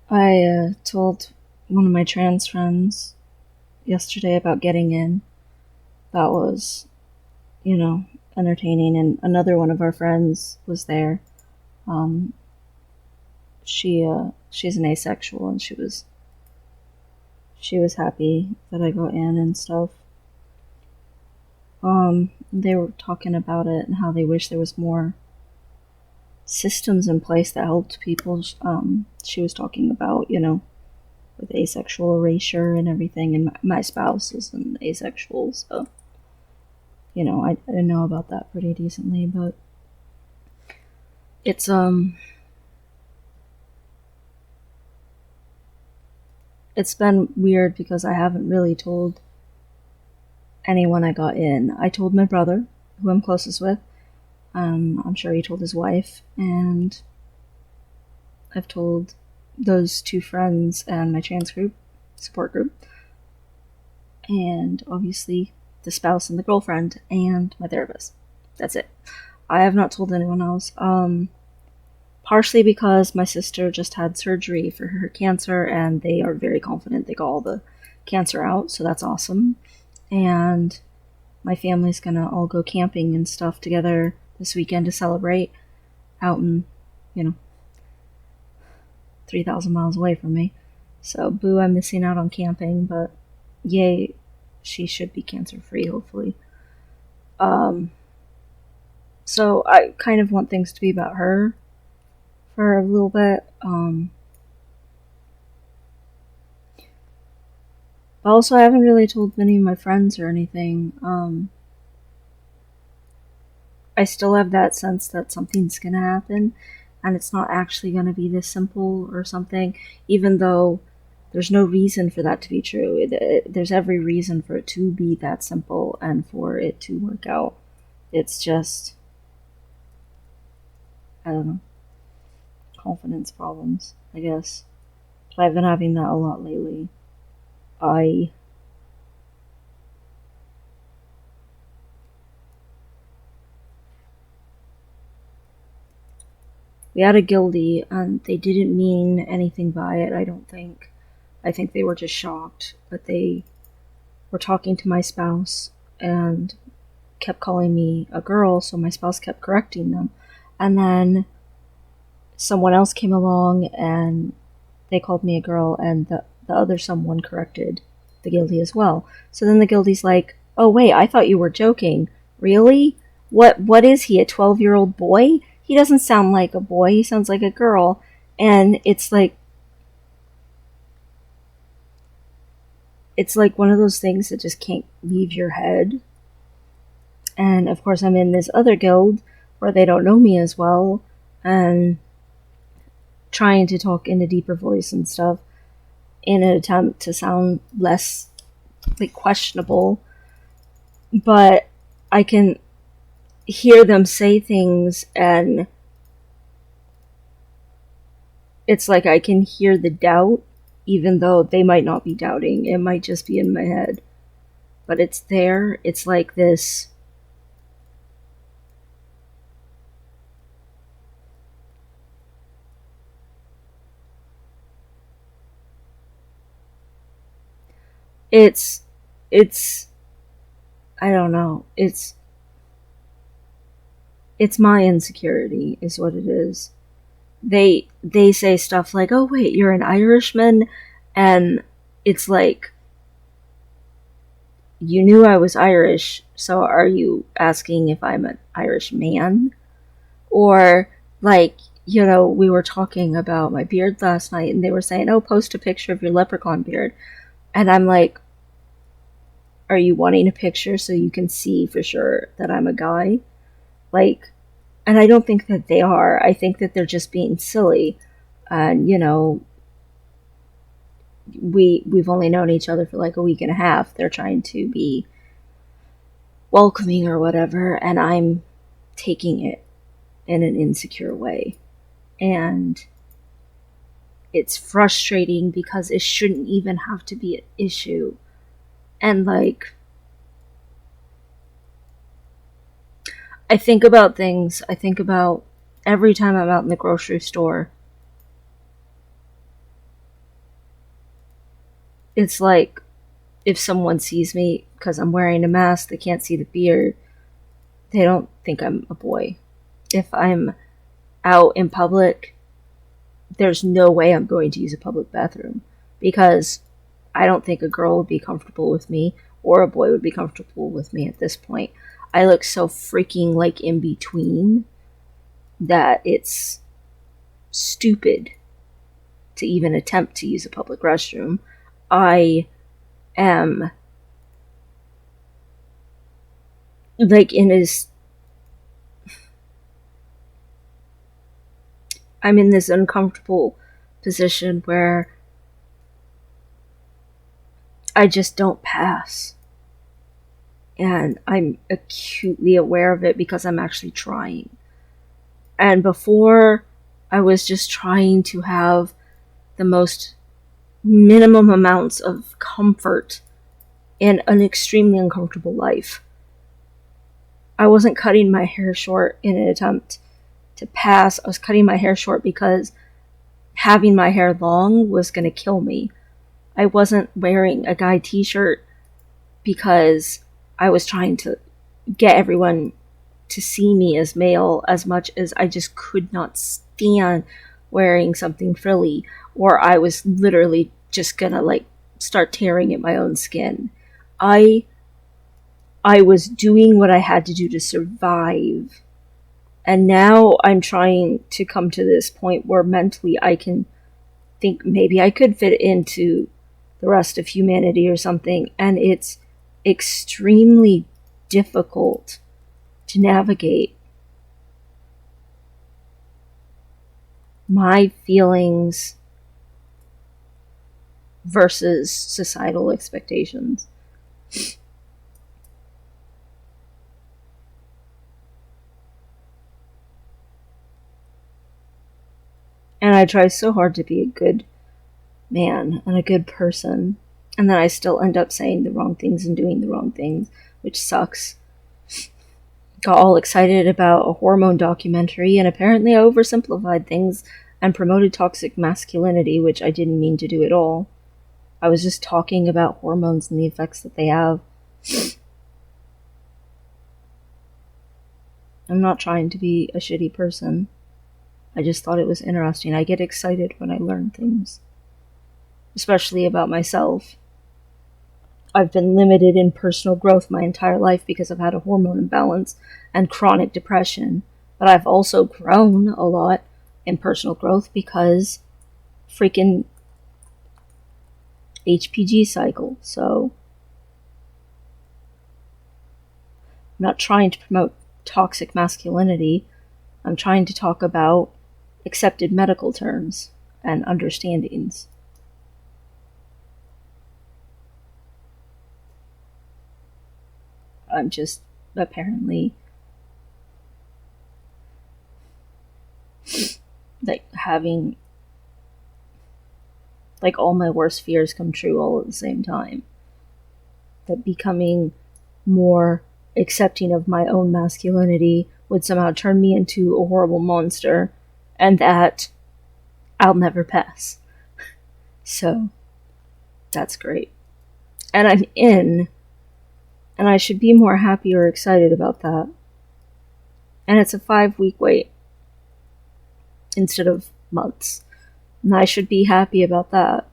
I told one of my trans friends yesterday about getting in. That was, you know, entertaining. And another one of our friends was there. Um, she's an asexual, and she was happy that I got in and stuff. They were talking about it and how they wish there was more systems in place that helped people. She was talking about, with asexual erasure and everything, and my spouse is an asexual, so I know about that pretty decently. But it's it's been weird because I haven't really told anyone I got in. I told my brother, who I'm closest with. I'm sure he told his wife, and I've told those two friends and my trans group support group, and obviously the spouse and the girlfriend and my therapist. That's it. I have not told anyone else. Partially because my sister just had surgery for her cancer, and they are very confident they got all the cancer out, so that's awesome. And my family's gonna all go camping and stuff together this weekend to celebrate out in, you know, 3,000 miles away from me. So, boo, I'm missing out on camping, but yay, she should be cancer free, hopefully. Um, so, I kind of want things to be about her for a little bit. Also, I haven't really told many of my friends or anything. I still have that sense that something's gonna happen, and it's not actually gonna be this simple or something, even though there's no reason for that to be true. There's every reason for it to be that simple and for it to work out. It's just, I don't know, confidence problems, I guess. But I've been having that a lot lately. I We had a guildie, and they didn't mean anything by it, I don't think. I think they were just shocked, but they were talking to my spouse and kept calling me a girl, so my spouse kept correcting them. And then someone else came along and they called me a girl, and the other someone corrected the guildie as well. So then the guildie's like, "Oh wait, I thought you were joking. Really? What is he? A 12-year-old boy? He doesn't sound like a boy. He sounds like a girl." And it's like one of those things that just can't leave your head. And of course, I'm in this other guild where they don't know me as well, and trying to talk in a deeper voice and stuff in an attempt to sound less like questionable. But I can hear them say things, and it's like I can hear the doubt, even though they might not be doubting. It might just be in my head. But it's there. It's like this. It's. It's. I don't know. It's my insecurity, is what it is. They say stuff like, "Oh wait, you're an Irishman," and it's like, you knew I was Irish, so are you asking if I'm an Irish man? Or, like, we were talking about my beard last night, and they were saying, "Oh, post a picture of your leprechaun beard." And I'm like, "Are you wanting a picture so you can see for sure that I'm a guy?" Like, and I don't think that they are. I think that they're just being silly. And, we've only known each other for like a week and a half. They're trying to be welcoming or whatever, and I'm taking it in an insecure way. And it's frustrating because it shouldn't even have to be an issue. And like, I think about things, I think about every time I'm out in the grocery store, It's like if someone sees me because I'm wearing a mask, they can't see the beard, they don't think I'm a boy. If I'm out in public, there's no way I'm going to use a public bathroom because I don't think a girl would be comfortable with me or a boy would be comfortable with me at this point. I look so freaking like in between that it's stupid to even attempt to use a public restroom. I am like I'm in this uncomfortable position where I just don't pass. And I'm acutely aware of it because I'm actually trying. And before, I was just trying to have the most minimum amounts of comfort in an extremely uncomfortable life. I wasn't cutting my hair short in an attempt to pass. I was cutting my hair short because having my hair long was going to kill me. I wasn't wearing a guy t-shirt because I was trying to get everyone to see me as male as much as I just could not stand wearing something frilly, or I was literally just gonna like start tearing at my own skin. I was doing what I had to do to survive. And now I'm trying to come to this point where mentally I can think maybe I could fit into the rest of humanity or something, and it's extremely difficult to navigate my feelings versus societal expectations. And I try so hard to be a good man and a good person, and then I still end up saying the wrong things and doing the wrong things, which sucks. Got all excited about a hormone documentary, and apparently I oversimplified things and promoted toxic masculinity, which I didn't mean to do at all. I was just talking about hormones and the effects that they have. I'm not trying to be a shitty person. I just thought it was interesting. I get excited when I learn things, especially about myself. I've been limited in personal growth my entire life because I've had a hormone imbalance and chronic depression. But I've also grown a lot in personal growth because freaking HPG cycle. So I'm not trying to promote toxic masculinity. I'm trying to talk about accepted medical terms and understandings. I'm just apparently like having like all my worst fears come true all at the same time. That becoming more accepting of my own masculinity would somehow turn me into a horrible monster, and that I'll never pass. So that's great. And I'm in, and I should be more happy or excited about that. And it's a 5-week wait instead of months. And I should be happy about that.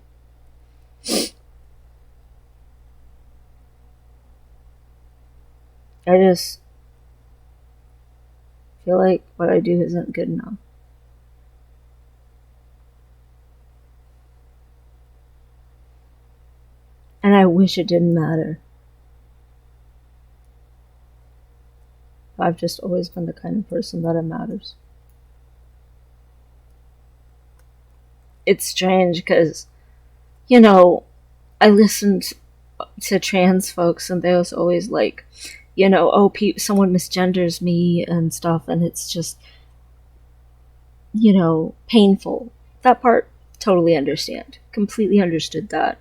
I just feel like what I do isn't good enough. And I wish it didn't matter. I've just always been the kind of person that it matters. It's strange because, you know, I listened to trans folks and they was always like, you know, oh, someone misgenders me and stuff, and it's just, you know, painful. That part, totally understand. Completely understood that.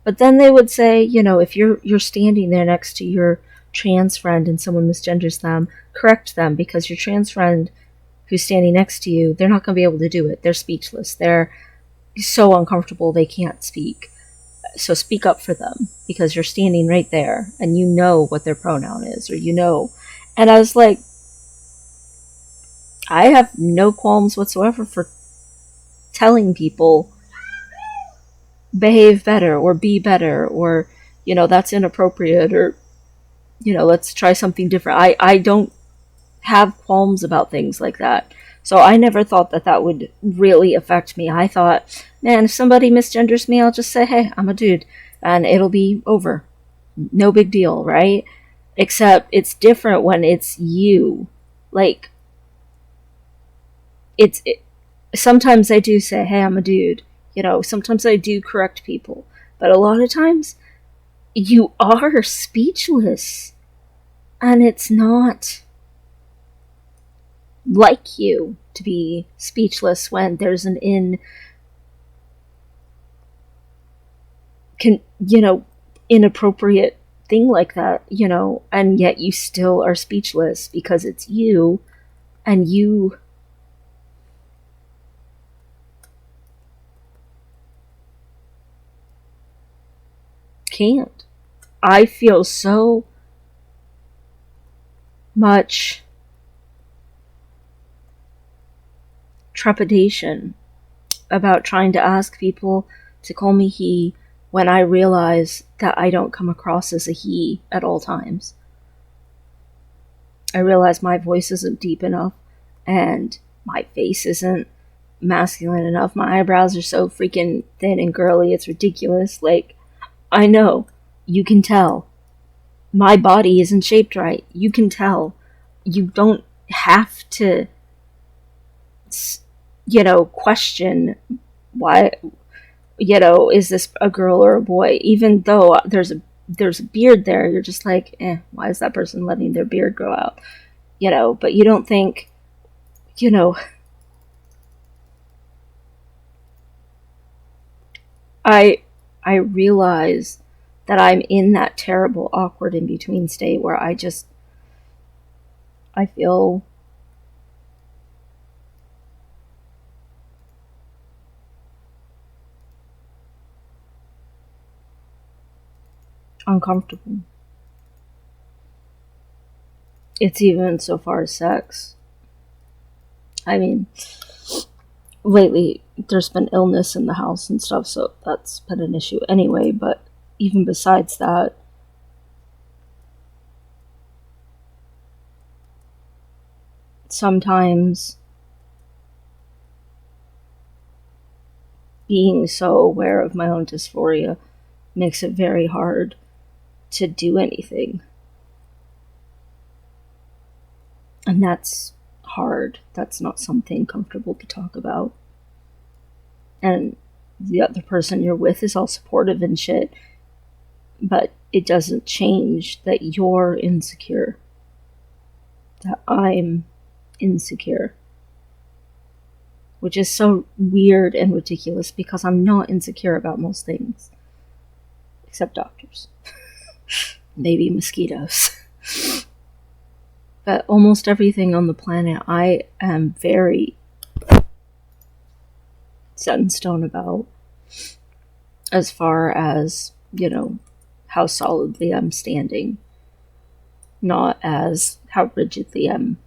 But then they would say, you know, if you're standing there next to your trans friend and someone misgenders them, correct them, because your trans friend who's standing next to you, they're not going to be able to do it. They're speechless. They're so uncomfortable they can't speak. So speak up for them because you're standing right there and you know what their pronoun is, or you know. And I was like, I have no qualms whatsoever for telling people behave better or be better, or, that's inappropriate, or, let's try something different. I don't have qualms about things like that. So I never thought that that would really affect me. I thought, man, if somebody misgenders me, I'll just say, hey, I'm a dude, and it'll be over. No big deal, right? Except it's different when it's you. Like, sometimes I do say, hey, I'm a dude. Sometimes I do correct people. But a lot of times, you are speechless. And it's not like you to be speechless when there's an inappropriate thing like that, and yet you still are speechless because it's you, and you can't. I feel so much trepidation about trying to ask people to call me he when I realize that I don't come across as a he at all times. I realize my voice isn't deep enough and my face isn't masculine enough. My eyebrows are so freaking thin and girly, it's ridiculous. Like, I know, you can tell. My body isn't shaped right. You can tell. You don't have to, question why, is this a girl or a boy? Even though there's a beard there, you're just like, why is that person letting their beard grow out? But you don't think, I realize that I'm in that terrible, awkward in between state where I feel uncomfortable. It's even so far as sex. I mean, lately there's been illness in the house and stuff, so that's been an issue anyway, but even besides that, sometimes being so aware of my own dysphoria makes it very hard to do anything. And that's hard. That's not something comfortable to talk about. And the other person you're with is all supportive and shit, but it doesn't change that you're insecure, that I'm insecure, which is so weird and ridiculous because I'm not insecure about most things, except doctors. Maybe mosquitoes. But almost everything on the planet I am very set in stone about, as far as, how solidly I'm standing, not as how rigidly I'm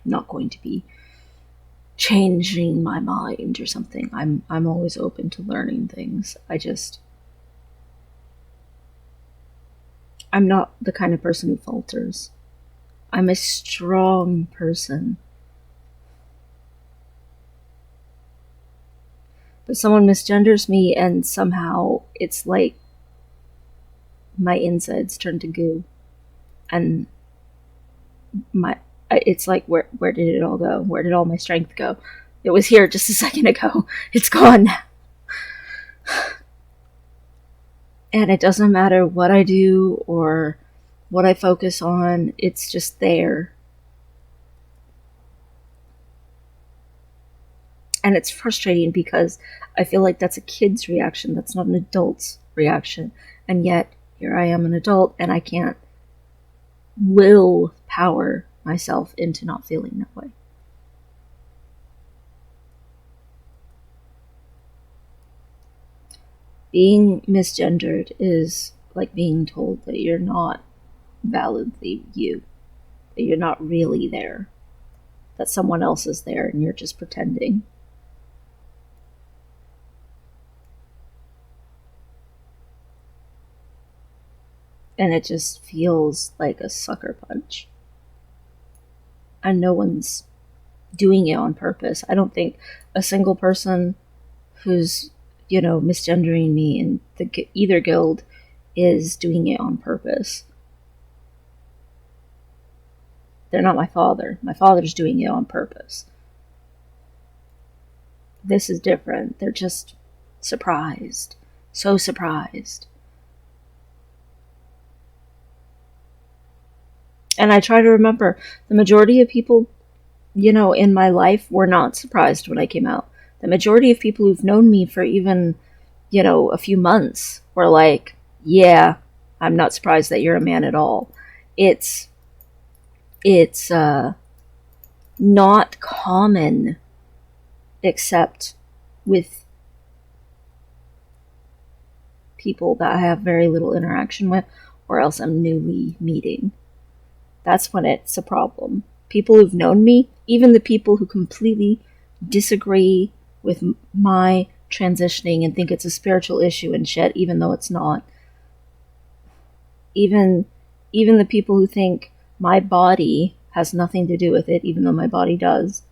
not going to be changing my mind or something. I'm always open to learning things. I'm not the kind of person who falters. I'm a strong person. But someone misgenders me and somehow it's like my insides turn to goo. And it's like, where did it all go? Where did all my strength go? It was here just a second ago. It's gone now. And it doesn't matter what I do or what I focus on, it's just there. And it's frustrating because I feel like that's a kid's reaction, that's not an adult's reaction. And yet, here I am, an adult, and I can't willpower myself into not feeling that way. Being misgendered is like being told that you're not validly you, that you're not really there, that someone else is there and you're just pretending. And it just feels like a sucker punch. And no one's doing it on purpose. I don't think a single person who's, misgendering me in either guild is doing it on purpose. They're not my father. My father's doing it on purpose. This is different. They're just surprised. So surprised. And I try to remember the majority of people, in my life were not surprised when I came out. The majority of people who've known me for even, a few months were like, yeah, I'm not surprised that you're a man at all. It's not common except with people that I have very little interaction with or else I'm newly meeting. That's when it's a problem. People who've known me, even the people who completely disagree with my transitioning and think it's a spiritual issue and shit, even though it's not. Even the people who think my body has nothing to do with it, even though my body does,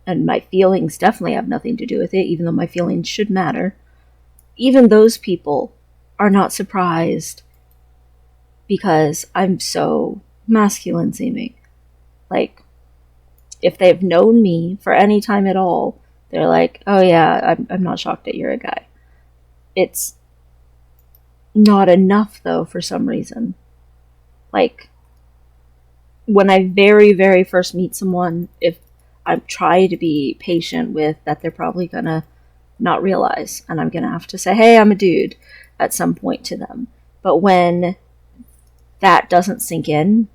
and my feelings definitely have nothing to do with it, even though my feelings should matter, even those people are not surprised because I'm so masculine seeming. Like, if they've known me for any time at all, they're like, oh yeah, I'm not shocked that you're a guy. It's not enough, though, for some reason. Like, when I very, very first meet someone, if I try to be patient with that, they're probably gonna not realize, and I'm gonna have to say, hey, I'm a dude, at some point to them. But when that doesn't sink in,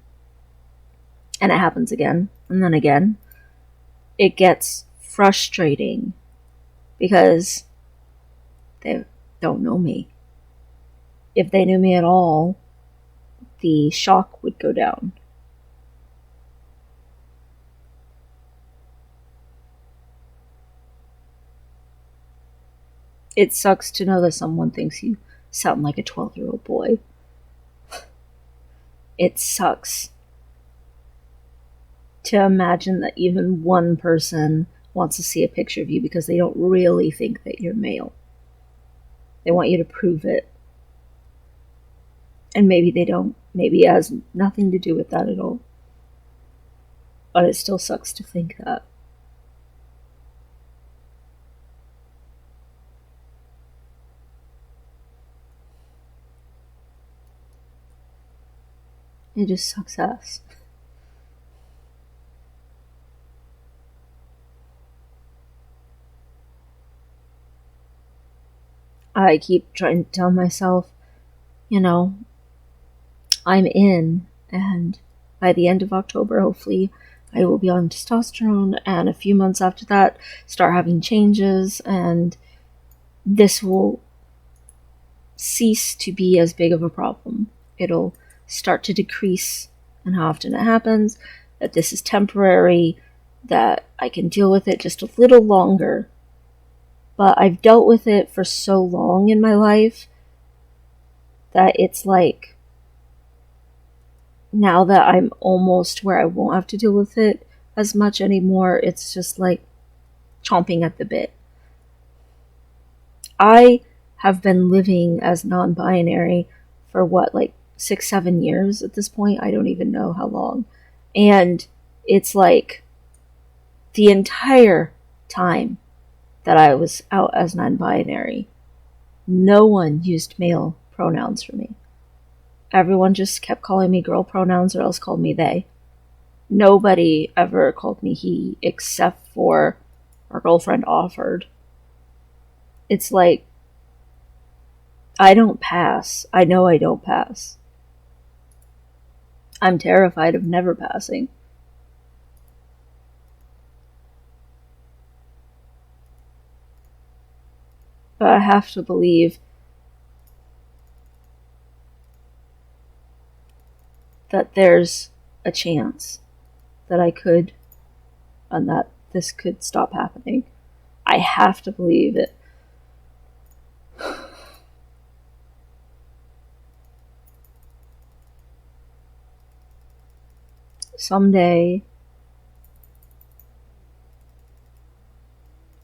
and it happens again, and then again, it gets frustrating because they don't know me. If they knew me at all, the shock would go down. It sucks to know that someone thinks you sound like a 12-year-old boy. It sucks to imagine that even one person wants to see a picture of you because they don't really think that you're male. They want you to prove it. And maybe they don't. Maybe it has nothing to do with that at all. But it still sucks to think that. It just sucks ass. I keep trying to tell myself, I'm in, and by the end of October, hopefully, I will be on testosterone, and a few months after that, start having changes, and this will cease to be as big of a problem. It'll start to decrease in how often it happens, that this is temporary, that I can deal with it just a little longer. But I've dealt with it for so long in my life that it's like, now that I'm almost where I won't have to deal with it as much anymore, it's just like chomping at the bit. I have been living as non-binary for like 6-7 years at this point. I don't even know how long. And it's like the entire time that I was out as non-binary, no one used male pronouns for me. Everyone just kept calling me girl pronouns or else called me they. Nobody ever called me he except for our girlfriend offered. It's like, I don't pass. I know I don't pass. I'm terrified of never passing. But I have to believe that there's a chance that I could, and that this could stop happening. I have to believe it. Someday,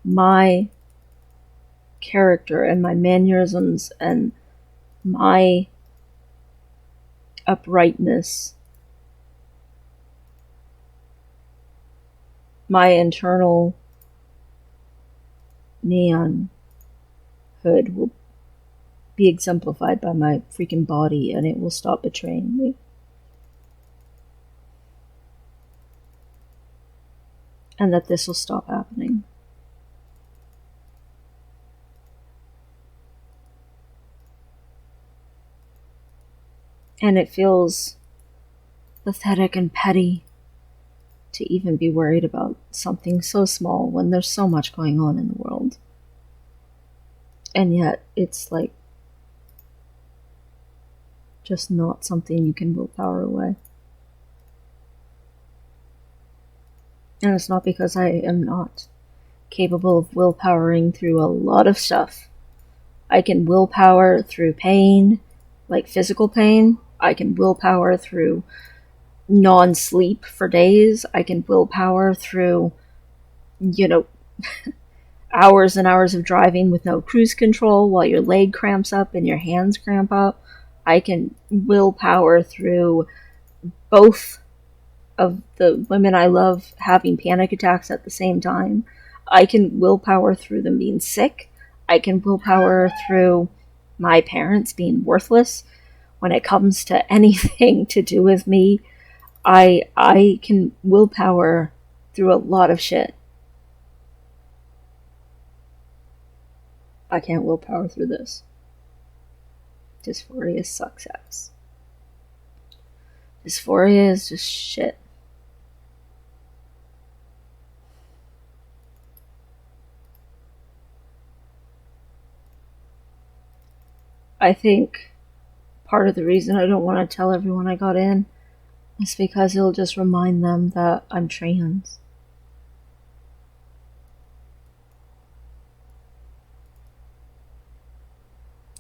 my character and my mannerisms and my uprightness, my internal manhood will be exemplified by my freaking body, and it will stop betraying me. And that this will stop happening. And it feels pathetic and petty to even be worried about something so small when there's so much going on in the world. And yet, it's like just not something you can willpower away. And it's not because I am not capable of willpowering through a lot of stuff. I can willpower through pain, like physical pain. I can willpower through non-sleep for days. I can willpower through, hours and hours of driving with no cruise control while your leg cramps up and your hands cramp up. I can willpower through both of the women I love having panic attacks at the same time. I can willpower through them being sick. I can willpower through my parents being worthless. When it comes to anything to do with me, I can willpower through a lot of shit. I can't willpower through this. Dysphoria sucks ass. Dysphoria is just shit. I think part of the reason I don't want to tell everyone I got in is because it'll just remind them that I'm trans.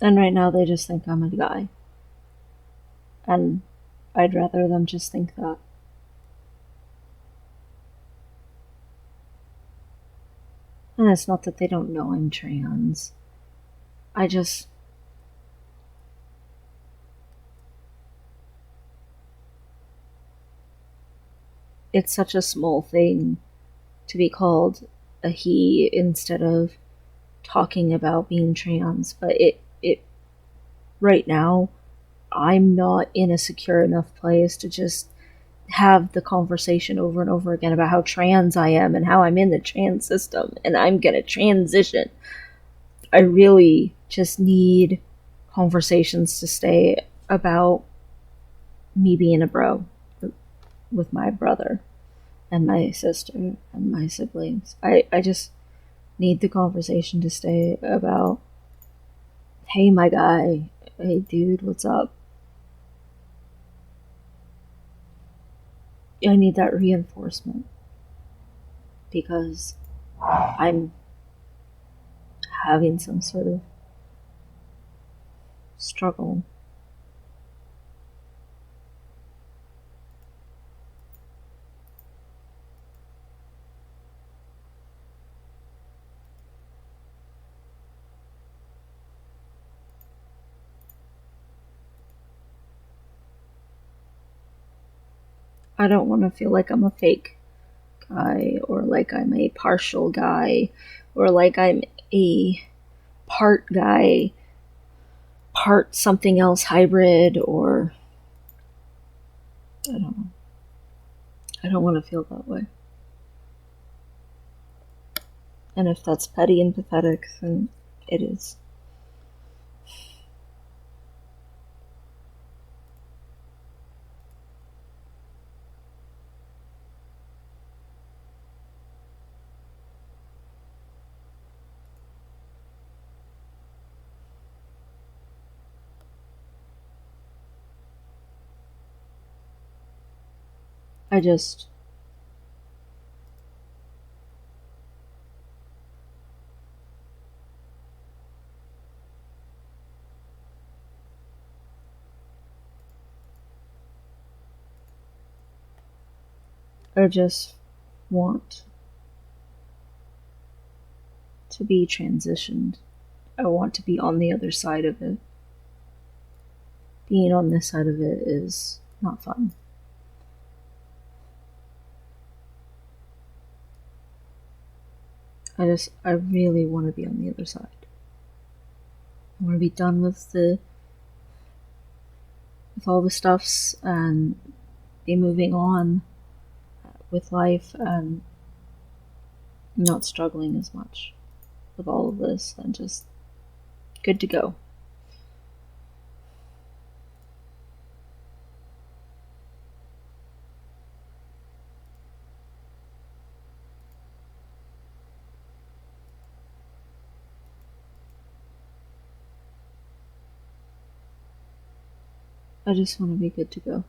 And right now they just think I'm a guy. And I'd rather them just think that. And it's not that they don't know I'm trans. It's such a small thing to be called a he instead of talking about being trans, but it right now I'm not in a secure enough place to just have the conversation over and over again about how trans I am and how I'm in the trans system and I'm gonna transition. I really just need conversations to stay about me being a bro with my brother and my sister and my siblings. I just need the conversation to stay about, hey, my guy, hey, dude, what's up? I need that reinforcement because I'm having some sort of struggle. I don't want to feel like I'm a fake guy or like I'm a partial guy or like I'm a part guy, part something else hybrid, or I don't know. I don't want to feel that way. And if that's petty and pathetic, then it is. I just. I just want to be transitioned. I want to be on the other side of it. Being on this side of it is not fun. I really want to be on the other side. I want to be done with all the stuffs and be moving on with life and not struggling as much with all of this and just good to go. I just want to be good to go.